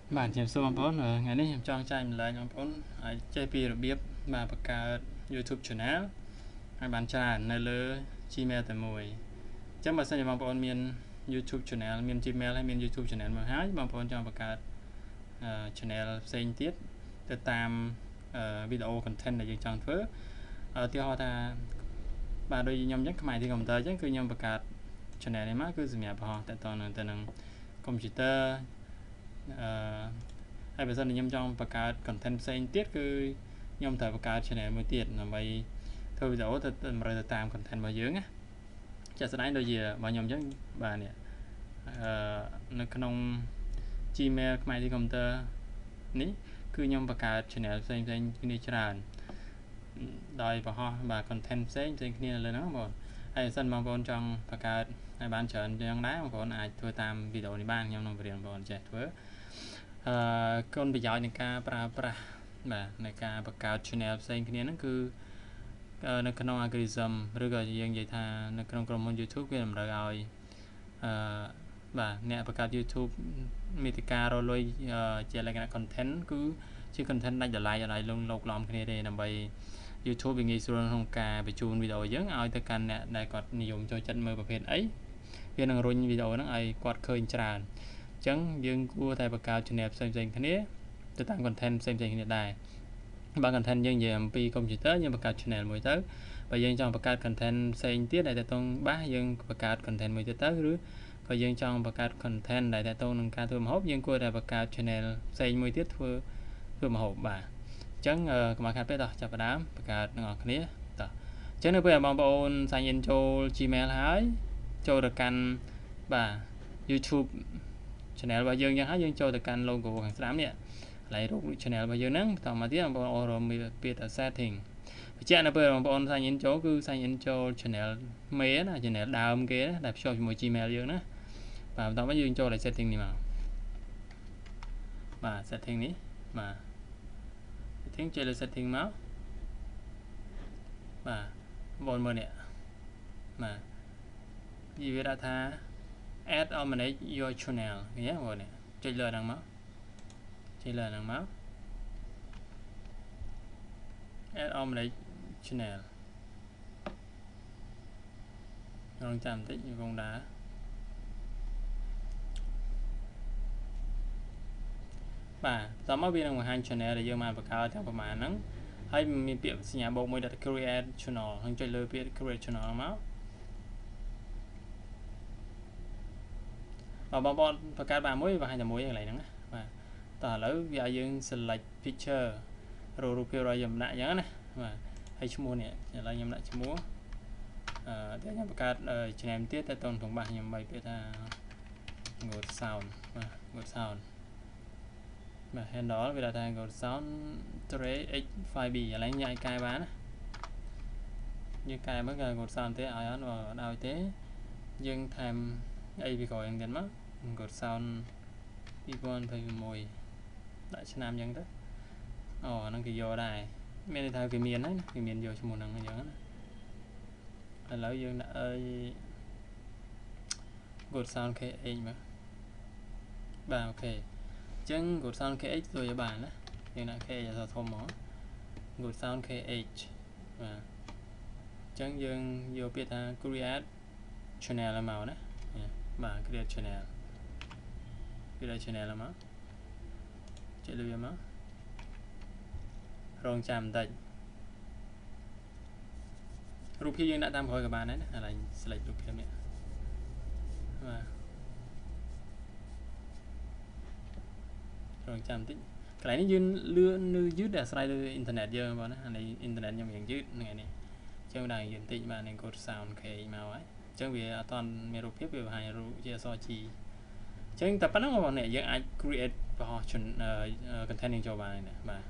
bạn chém số bằng bốn ngày nay em cho trai mình lại bằng bốn chơi pi được biết mà bậc cả YouTube channel hai bạn trai nơi lơ Gmail tại mùi chắc mà sao bằng bốn miền YouTube channel miền Gmail hay miền YouTube channel mà hái bằng bốn cho bậc cả channel xây tiết để tam video content để chọn phớ tiêu hoa ta bà đôi nhom nhất mày thì còn tới chắc cứ nhom bậc cả channel này má cứ dừng nhà họ tại toàn là computer ហើយបើសិនខ្ញុំចង់បង្កើត content ផ្សេងទៀតគឺខ្ញុំត្រូវបង្កើត channel មួយទៀតដើម្បីធ្វើវីដេអូទៅតម្រូវទៅតាម content របស់យើងណាចាក់ស្ដែងដូចជារបស់ខ្ញុំអញ្ចឹងបាទនេះនៅក្នុង Gmail ខ្មែរទី computer នេះគឺខ្ញុំបង្កើត channel ផ្សេងៗគ្នាច្រើនដោយបង្ហោះបាទ content ផ្សេងគ្នាលើហ្នឹងបងហើយបើសិនបងប្អូនចង់បង្កើតឲ្យបានច្រើនយ៉ាងដែរបងប្អូនអាចធ្វើតាមវីដេអូនេះបានខ្ញុំនឹងបង្រៀនបងប្អូនចេះធ្វើគុណប្រយោជន៍នៃការប្រើប្រាស់បាទនៃការបង្កើត channel ផ្សេងគ្នាហ្នឹងគឺនៅក្នុង algorithm ឬក៏យើងនិយាយថានៅក្នុងក្រុមហ៊ុន YouTube គេតម្រូវឲ្យបាទអ្នកបង្កើត YouTube មាតិការរលុយជាលក្ខណៈ content គឺជា content ដាច់តម្លៃឲ្យលោកឡំគ្នាទេដើម្បី YouTube វាងាយស្រួលក្នុងការបញ្ជូនវីដេអូយើងឲ្យទៅកាន់អ្នកដែលគាត់និយមចូលចិត្តមើលប្រភេទអីវានឹងរុញវីដេអូហ្នឹងឲ្យគាត់ឃើញច្រើនអញ្ចឹងយើងគួរតែបង្កើត channel ផ្សេងៗគ្នាទៅតាម content ផ្សេងៗគ្នាដែរបើ content យើងនិយាយអំពី computer យើងបង្កើត channel មួយទៅបើយើងចង់បង្កើត content ផ្សេងទៀតដែលទាក់ទងបាសយើងបង្កើត content មួយទៀតទៅឬក៏យើងចង់បង្កើត content ដែលទាក់ទងនឹងការធ្វើម្ហូបយើងគួរតែបង្កើត channel ផ្សេងមួយទៀតធ្វើម្ហូបបាទអញ្ចឹងកុំឲ្យខាតពេកតោះចាប់ផ្ដើមបង្កើតទាំងអស់គ្នាតោះអញ្ចឹងនៅពេលបងប្អូន sign in ចូល Gmail ហើយចូលទៅកាន់បាទ YouTube channel របស់យើងយ៉ាងហើយយើងចូលទៅកាន់ logo ខាងស្ដាំនេះកន្លែងរូប channel របស់យើងហ្នឹងបន្តមកទៀតបងប្អូនរកមានពាក្យថា setting បញ្ជាក់នៅពេលបងប្អូន sign in ចូលគឺ sign in ចូល channel មេណា channel ដើមគេណាដែលភ្ជាប់ជាមួយ Gmail យើងណាបាទបន្តមកយើងចូលដល់ setting នេះមកបាទ setting នេះបាទ setting ចូលលើ setting មកបាទបងមើលនេះបាទនិយាយថា add or manage your channel ឃើញទេបងនេះចុចលើហ្នឹងមកចុចលើហ្នឹងមក add or manage channel រងចាំបន្តិចវងដាបាទតោះមកវានឹងបង្ហាញ channel ដែលយើងបានបង្កើតទាំងប្រហែលហ្នឹងហើយមានពាក្យសញ្ញាបូកមួយដែល create channel ហើយចុចលើពាក្យ create channel មកបងប្អូនបង្កើតបានមួយបង្ហាញតែមួយកន្លែងហ្នឹងណាបាទតោះឥឡូវវាឲ្យយើង select picture រូបភាពរបស់យើងដាក់អញ្ចឹងណាបាទហើយឈ្មោះនេះឥឡូវខ្ញុំដាក់ឈ្មោះតែខ្ញុំបង្កើត channel ទៀតតែតូនក្នុងបាសខ្ញុំបីពាក្យថា good sound បាទ good sound បាទ handle វាដាក់ថា good sound tray x5b ឥឡូវយើងអាចកែបានណាយើងកែមើលគេ good sound ទេឲ្យអត់ឲ្យទេយើងថែមអីពីក្រោយហ្នឹងទៀតមក good sound 2026ដាក់ឆ្នាំអញ្ចឹងទៅអូអាហ្នឹងគេយកដែរមានន័យថាគេមានហើយណាគេមានយកឈ្មោះហ្នឹងអញ្ចឹងណាឥឡូវយើងដាក់អី good sound kh មកបាទអូខេអញ្ចឹង good sound kh ទៅឲ្យបានណាយើងដាក់ kh អក្សរធំមក good sound kh បាទអញ្ចឹងយើងយកពាក្យថា create channel មកណាបាទ create channel មកចុចលើវាមករងចាំបន្តិចរូបភាពយើងដាក់តាមក្រោយក៏បានដែរណាឥឡូវ select រូបភាពនេះបាទរងចាំបន្តិចកន្លែងនេះយើងលឿននៅយឺតតែអាស្រ័យលើអ៊ីនធឺណិតយើងបងណាអានេះអ៊ីនធឺណិតខ្ញុំរៀងយឺតហ្នឹងឯនេះអញ្ចឹងដល់យឺតបន្តិចបាទនឹង code sound k មកហើយអញ្ចឹងវាអត់តាន់មានរូបភាពវាបង្ហាញរូបជាអក្សរ G អញ្ចឹងតែប៉ុណ្្នឹងបងប្អូនយើងអាច create បង្ហោះ content យើងចូលបានណាបាទ